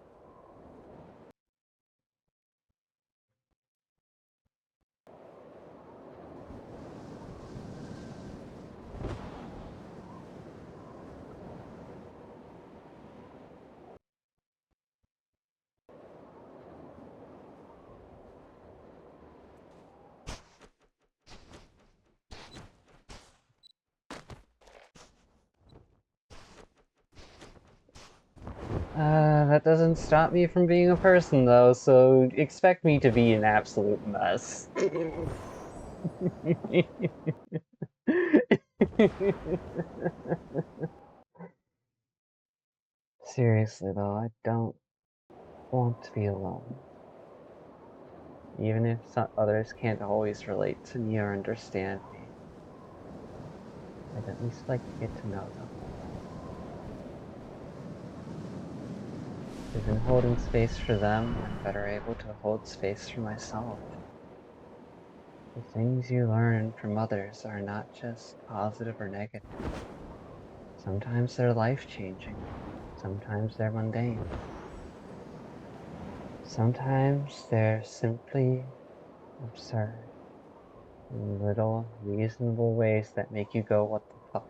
That doesn't stop me from being a person, though, so expect me to be an absolute mess. Seriously, though, I don't want to be alone. Even if others can't always relate to me or understand me. I'd at least like to get to know them. Because in holding space for them, I'm better able to hold space for myself. The things you learn from others are not just positive or negative. Sometimes they're life-changing. Sometimes they're mundane. Sometimes they're simply absurd. In little, reasonable ways that make you go, what the fuck?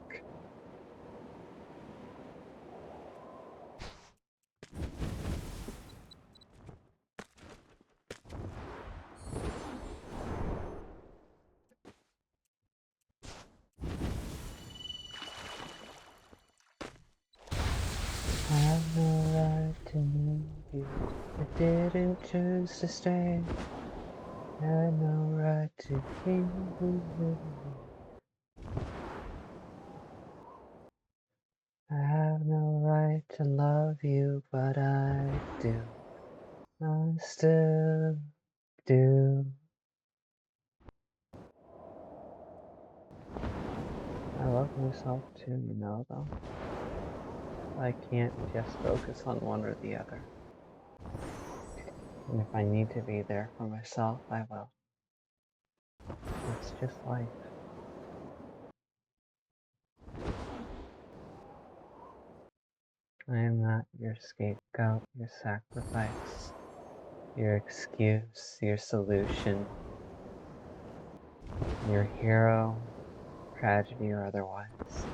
I have no right to leave you. I didn't choose to stay. I had no right to be you. I have no right to love you, but I do. I still do. I love myself too, you know, though. I can't just focus on one or the other. And if I need to be there for myself, I will. It's just life. I am not your scapegoat, your sacrifice, your excuse, your solution, your hero, tragedy or otherwise.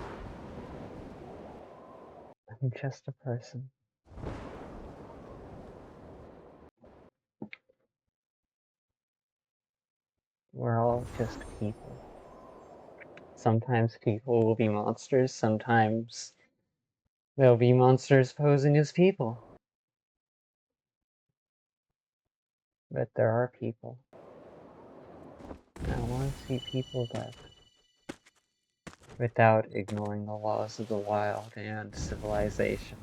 I'm just a person. We're all just people. Sometimes people will be monsters, sometimes there'll be monsters posing as people. But there are people. And I want to see people live without ignoring the laws of the wild and civilization.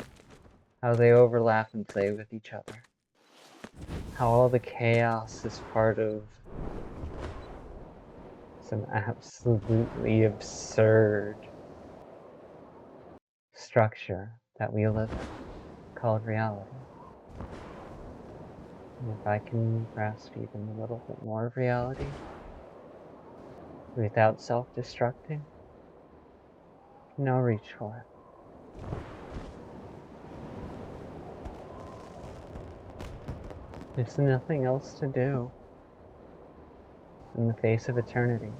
How they overlap and play with each other. How all the chaos is part of some absolutely absurd structure that we live in, called reality. And if I can grasp even a little bit more of reality without self-destructing, I'll reach for it. There's nothing else to do in the face of eternity.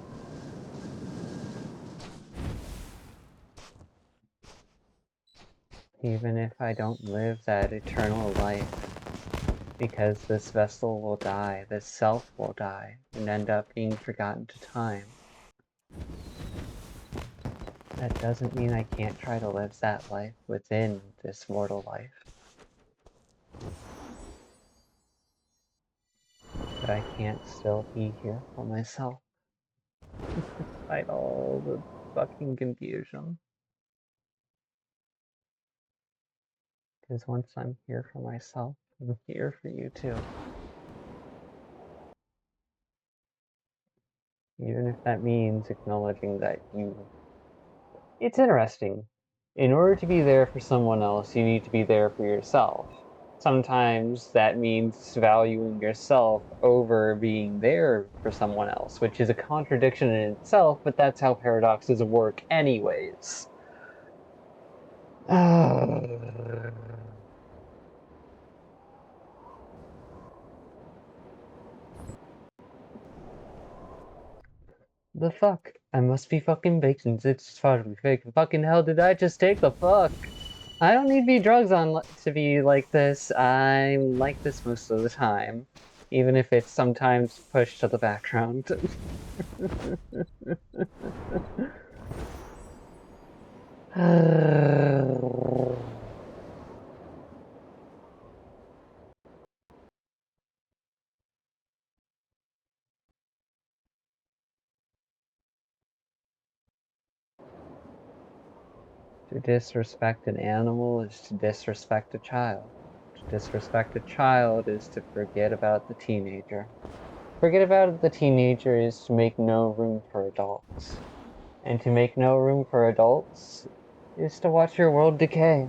Even if I don't live that eternal life, because this vessel will die, this self will die, and end up being forgotten to time. That doesn't mean I can't try to live that life within this mortal life. But I can't still be here for myself. Despite all the fucking confusion. Because once I'm here for myself, I'm here for you too. Even if that means acknowledging that you... It's interesting. In order to be there for someone else, you need to be there for yourself. Sometimes that means valuing yourself over being there for someone else, which is a contradiction in itself, but that's how paradoxes work anyways. The fuck? I must be fucking bacon. It's totally fake. Fucking hell did I just take the fuck? I don't need to be drugs on to be like this. I'm like this most of the time. Even if it's sometimes pushed to the background. To disrespect an animal is to disrespect a child. To disrespect a child is to forget about the teenager. Forget about the teenager is to make no room for adults. And to make no room for adults is to watch your world decay.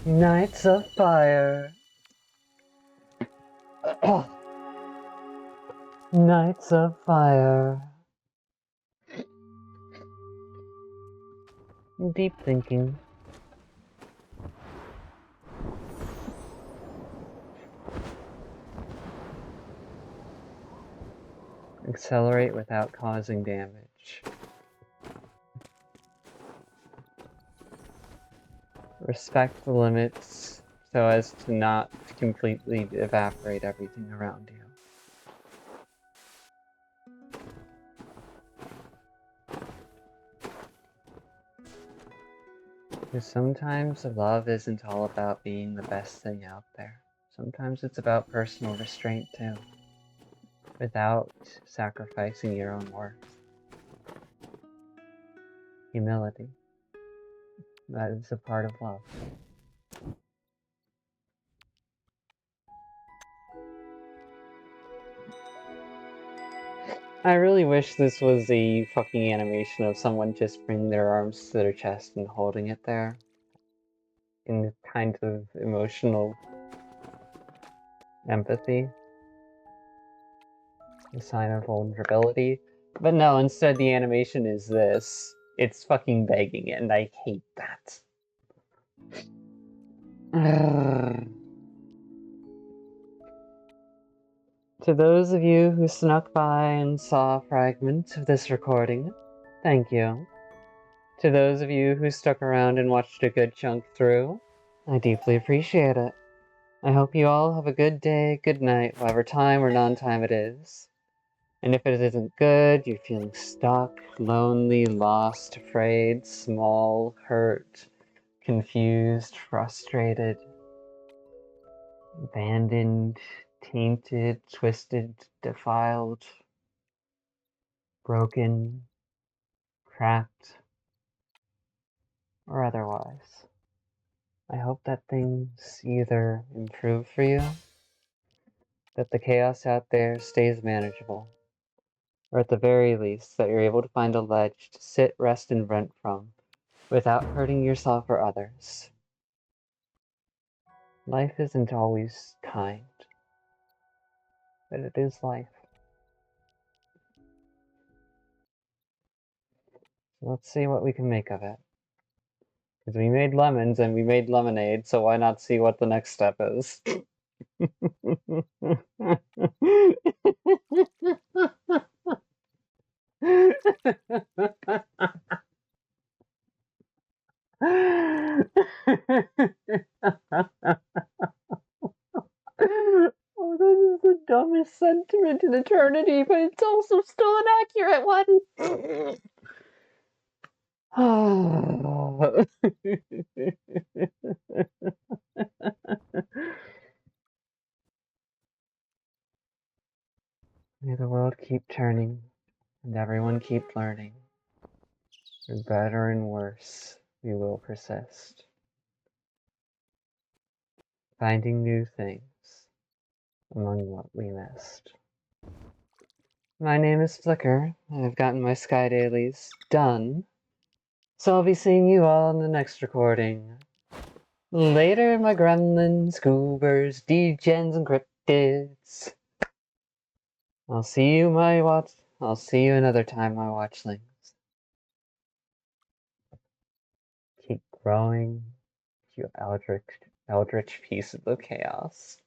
Nights of Fire. Nights of Fire. Deep thinking. Accelerate without causing damage. Respect the limits so as to not completely evaporate everything around you. Because sometimes love isn't all about being the best thing out there. Sometimes it's about personal restraint too, without sacrificing your own worth. Humility. That is a part of love. I really wish this was a fucking animation of someone just bringing their arms to their chest and holding it there. In kind of emotional empathy. A sign of vulnerability. But no, instead the animation is this. It's fucking begging it, and I hate that. To those of you who snuck by and saw a fragment of this recording, thank you. To those of you who stuck around and watched a good chunk through, I deeply appreciate it. I hope you all have a good day, good night, whatever time or non-time it is. And if it isn't good, you're feeling stuck, lonely, lost, afraid, small, hurt, confused, frustrated, abandoned, tainted, twisted, defiled, broken, cracked, or otherwise. I hope that things either improve for you, that the chaos out there stays manageable, or at the very least that you're able to find a ledge to sit, rest, and vent from without hurting yourself or others. Life isn't always kind, but it is life. So let's see what we can make of it. Because we made lemons and we made lemonade, so why not see what the next step is? Oh, that is the dumbest sentiment in eternity, but it's also still an accurate one. May the world keep turning, and everyone keep learning. For better and worse, we will persist. Finding new things among what we missed. My name is Flicker. I've gotten my Sky Dailies done. So I'll be seeing you all in the next recording. Later, my gremlins, goobers, degens, and cryptids. I'll see you another time, my watchlings. Keep growing, you eldritch piece of the chaos.